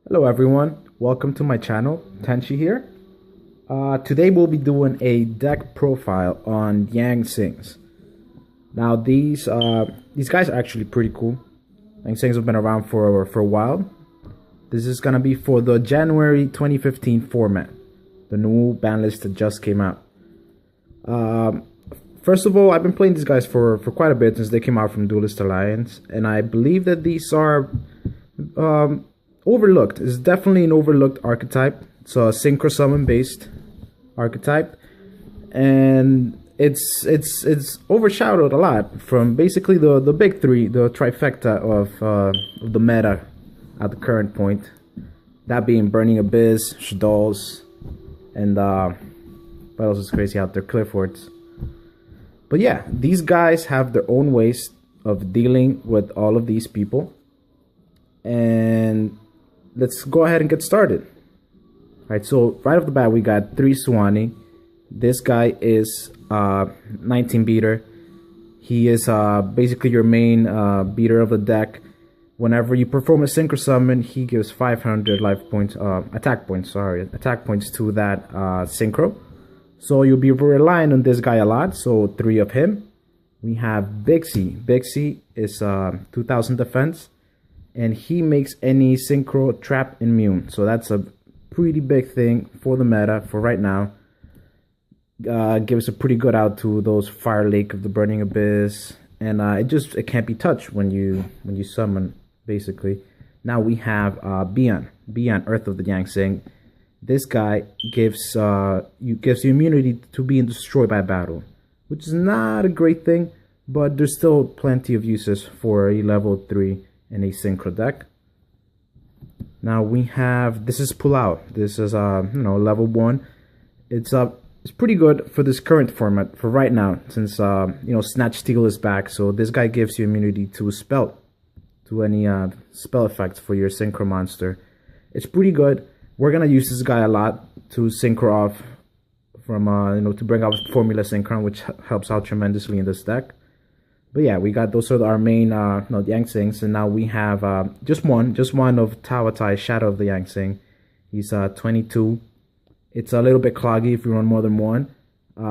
Hello everyone, welcome to my channel, Tenchi here. Today we'll be doing a deck profile on Yang Sings. Now these guys are actually pretty cool. Yang Sings have been around for a while. This is gonna be for the January 2015 format, the new ban list that just came out. First of all, I've been playing these guys for quite a bit since they came out from Duelist Alliance, and I believe that these are overlooked. It's definitely an overlooked archetype. It's a synchro summon based archetype, and it's overshadowed a lot from basically the big three, the trifecta of the meta at the current point. That being Burning Abyss, Shaddolls, and what else is crazy out there? Cliffords. But yeah, these guys have their own ways of dealing with all of these people, and let's go ahead and get started. Alright, so right off the bat we got 3 Suwani. This guy is 19 beater. He is basically your main beater of the deck. Whenever you perform a synchro summon, he gives 500 life points, attack points to that synchro. So you'll be relying on this guy a lot. So 3 of him. We have Bixie. Bixie is 2000 defense, and he makes any synchro trap immune. So that's a pretty big thing for the meta for right now. Gives a pretty good out to those Fire Lake of the Burning Abyss, and it can't be touched when you summon, basically. Now we have Bian, Earth of the Yang Sing. This guy gives you immunity to being destroyed by battle, which is not a great thing, but there's still plenty of uses for a level 3 in a synchro deck. Now we have, this is Pull Out. This is level 1. It's pretty good for this current format for right now, since Snatch Steal is back. So this guy gives you immunity to any spell effects for your synchro monster. It's pretty good. We're gonna use this guy a lot to synchro off from to bring out Formula Synchron, which helps out tremendously in this deck. But yeah, we got those are our main Yang Sings, and now we have just one of Tawatai, Shadow of the Yang Sing. He's 22. It's a little bit cloggy if you run more than one.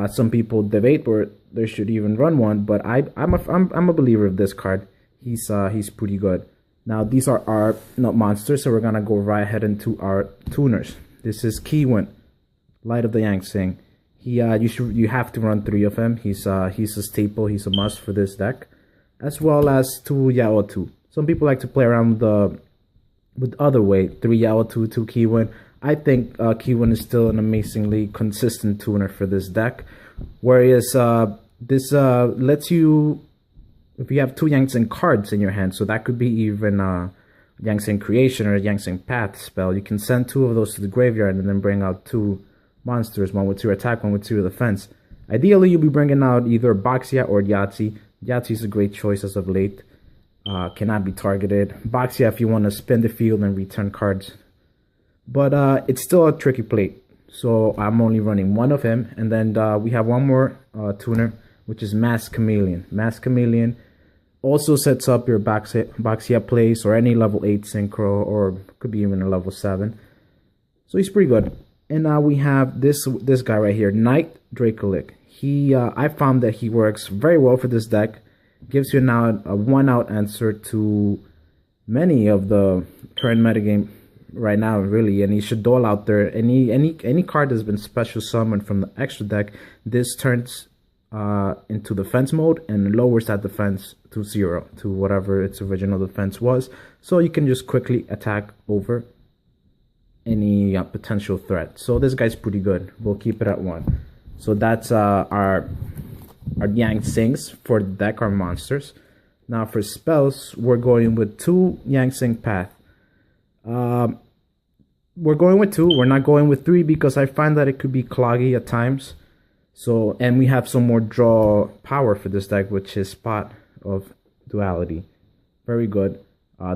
Some people debate where they should even run one, but I'm a believer of this card. He's pretty good. Now these are our monsters, so we're gonna go right ahead into our tuners. This is Kiwin, Light of the Yang Sing. You have to run 3 of him. He's a staple. He's a must for this deck, as well as 2 Yao 2. Some people like to play around with other way, 3 Yao 2, 2 Kiwin. I think Kiwin is still an amazingly consistent tuner for this deck, whereas this lets you, if you have 2 Yang Sing cards in your hand, so that could be even Yang Sing Creation or Yang Sing Path spell. You can send 2 of those to the graveyard and then bring out 2 monsters, 1 with 2 attack, 1 with 2 defense. Ideally, you'll be bringing out either Boxia or Yahtzee. Yahtzee is a great choice as of late. Cannot be targeted. Boxia if you want to spin the field and return cards. But it's still a tricky plate. So I'm only running 1 of him. And then we have 1 more tuner, which is Masked Chameleon. Masked Chameleon also sets up your Boxia plays or any level 8 synchro, or could be even a level 7. So he's pretty good. And now we have this guy right here, Knight Dracolic. I found that he works very well for this deck. Gives you now a 1-out answer to many of the current metagame right now, really. And he should dole out there. Any card that's been special summoned from the extra deck, this turns into defense mode and lowers that defense to 0, to whatever its original defense was. So you can just quickly attack over any potential threat. So this guy's pretty good. We'll keep it at 1. So that's our Yang Sings for the deck, our monsters. Now for spells, we're going with 2 Yang Sing Path. We're going with 2. We're not going with 3 because I find that it could be cloggy at times. So, and we have some more draw power for this deck, which is Spot of Duality. Very good.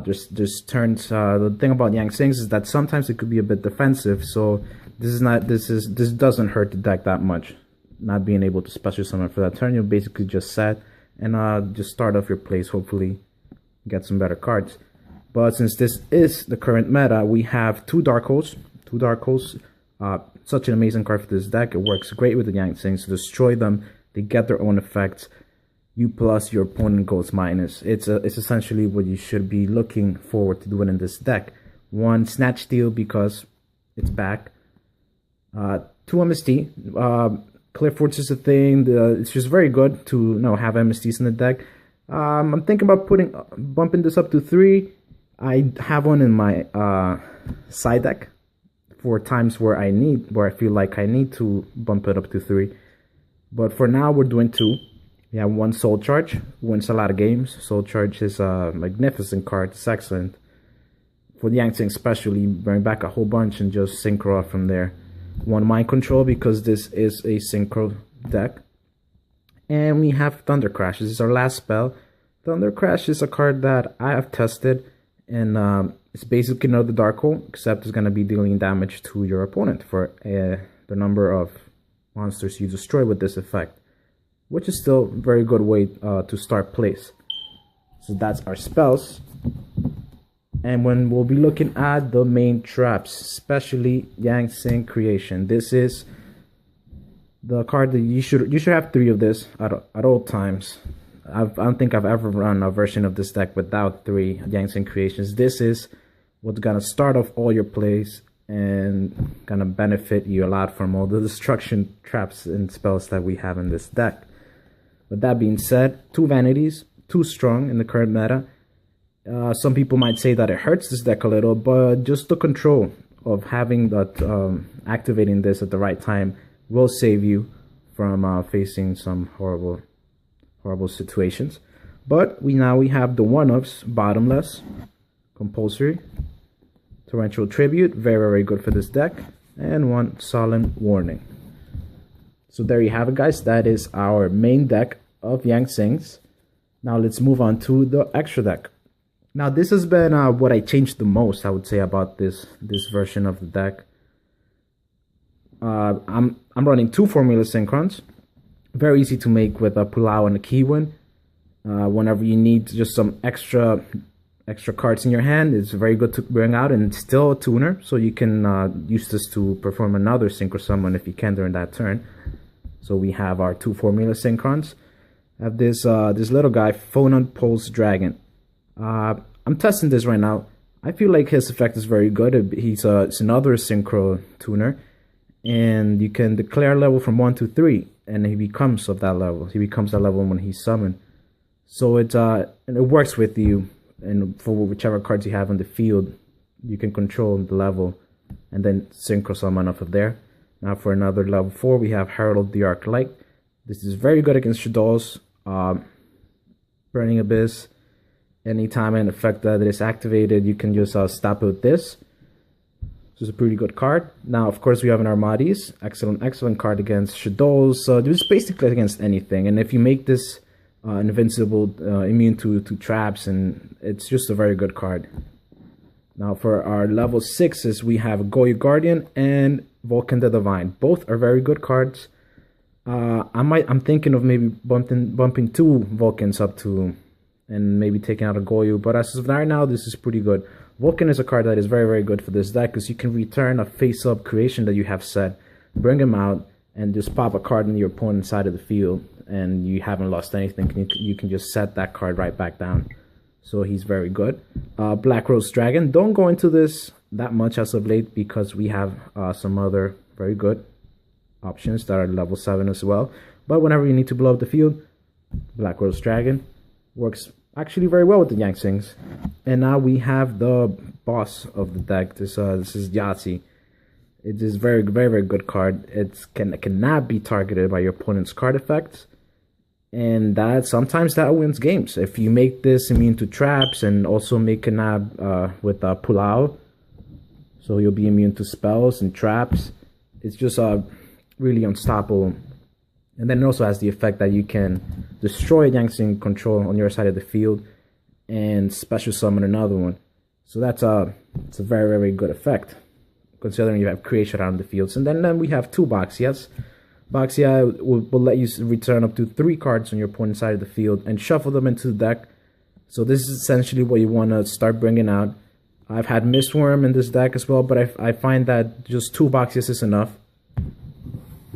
Just turns. The thing about Yang Sings is that sometimes it could be a bit defensive. So this doesn't hurt the deck that much. Not being able to special summon for that turn, you'll basically just set and just start off your plays. Hopefully, get some better cards. But since this is the current meta, we have two Dark Holes. Such an amazing card for this deck. It works great with the Yang Tsings to destroy them. They get their own effects. You plus, your opponent goes minus. It's essentially what you should be looking forward to doing in this deck. 1 Snatch Steal because it's back. 2 MST. Clifford's is a thing. It's just very good to have MSTs in the deck. I'm thinking about bumping this up to 3. I have one in my side deck for times where I feel like I need to bump it up to 3. But for now, we're doing 2. We have 1 Soul Charge, wins a lot of games. Soul Charge is a magnificent card. It's excellent. For the Yang Tsing especially, bring back a whole bunch and just synchro off from there. 1 Mind Control because this is a synchro deck. And we have Thunder Crash. This is our last spell. Thunder Crash is a card that I have tested. And it's basically another Dark Hole, except it's going to be dealing damage to your opponent for the number of monsters you destroy with this effect, which is still a very good way to start plays. So that's our spells. And when we'll be looking at the main traps, especially Yang Tsing Creation. This is the card that you should have 3 of this at all times. I don't think I've ever run a version of this deck without 3 Yang Tsing Creations. This is what's gonna start off all your plays and gonna benefit you a lot from all the destruction traps and spells that we have in this deck. With that being said, 2 Vanities, too strong in the current meta. Some people might say that it hurts this deck a little, but just the control of having that activating this at the right time will save you from facing some horrible situations. But we have the 1-ups, Bottomless, Compulsory, Torrential Tribute, very good for this deck, and 1 Solemn Warning. So there you have it, guys. That is our main deck of Yang Tsings. Now let's move on to the extra deck. Now this has been what I changed the most, I would say, about this version of the deck. I'm running 2 Formula Synchrons. Very easy to make with a Pulau and a Kiwin. Whenever you need just some extra cards in your hand, it's very good to bring out, and it's still a tuner, so you can use this to perform another Synchro Summon if you can during that turn. So we have our 2 Formula Synchrons. I have this little guy, Phonon Pulse Dragon. I'm testing this right now. I feel like his effect is very good. It's another Synchro tuner, and you can declare level from 1 to 3. And he becomes of that level. He becomes that level when he's summoned. So it works with you, and for whichever cards you have on the field, you can control the level, and then synchro summon off of there. Now for another level 4, we have Herald of the Arc Light. This is very good against Shadows, Burning Abyss. Anytime an effect that is activated, you can just stop it with this. This is a pretty good card. Now, of course, we have an Armadis. Excellent card against Shadows. It's basically against anything. And if you make this invincible, immune to traps, and it's just a very good card. Now, for our level 6s, we have Goyu Guardian and Vulcan the Divine. Both are very good cards. I'm thinking of maybe bumping 2 Vulcans up to, and maybe taking out a Goyu. But as of right now, this is pretty good. Vulcan is a card that is very good for this deck, because you can return a face-up creation that you have set, bring him out, and just pop a card in your opponent's side of the field, and you haven't lost anything. You can just set that card right back down. So he's very good. Black Rose Dragon. Don't go into this that much as of late, because we have some other very good options that are level 7 as well. But whenever you need to blow up the field, Black Rose Dragon works actually very well with the Yang Tsings. And now we have the boss of the deck. This is Yahtzee. It is very good card. It cannot be targeted by your opponent's card effects, and sometimes that wins games. If you make this immune to traps, and also make a nab with Pulau, so you'll be immune to spells and traps. It's just really unstoppable. And then it also has the effect that you can destroy Yang Tsing control on your side of the field and special summon another one. So it's a very good effect, considering you have creation around the fields. And then we have 2 Baxias. Baxia will let you return up to 3 cards on your opponent's side of the field and shuffle them into the deck. So this is essentially what you want to start bringing out. I've had Mistworm in this deck as well, but I find that just 2 boxes is enough.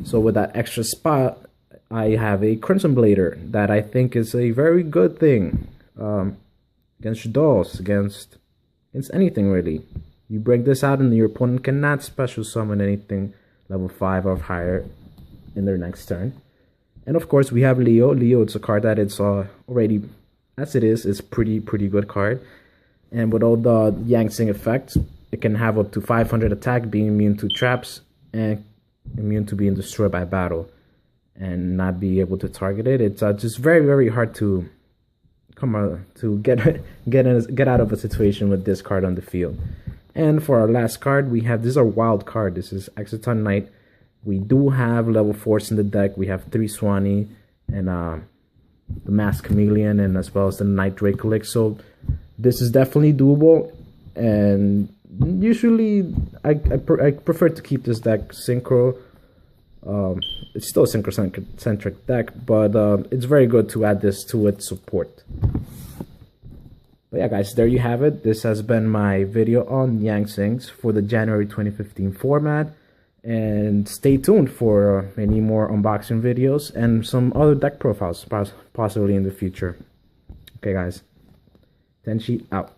So with that extra spot, I have a Crimson Blader that I think is a very good thing against dolls, against anything really. You bring this out and your opponent cannot special summon anything level 5 or higher in their next turn. And of course we have Leo. Leo, it's a card that it's already, as it is pretty good card. And with all the Zing effects, it can have up to 500 attack, being immune to traps, and immune to being destroyed by battle, and not be able to target it. It's just very hard to get out of a situation with this card on the field. And for our last card, we have, this is our wild card. This is Exciton Knight. We do have level 4s in the deck. We have 3 Swanee and the Masked Chameleon, and as well as the Night Drake. So this is definitely doable, and usually I prefer to keep this deck synchro. It's still a synchro-centric deck, but it's very good to add this to its support. But yeah, guys, there you have it. This has been my video on Zings for the January 2015 format. And stay tuned for many more unboxing videos and some other deck profiles possibly in the future. Okay, guys. Tenchi out.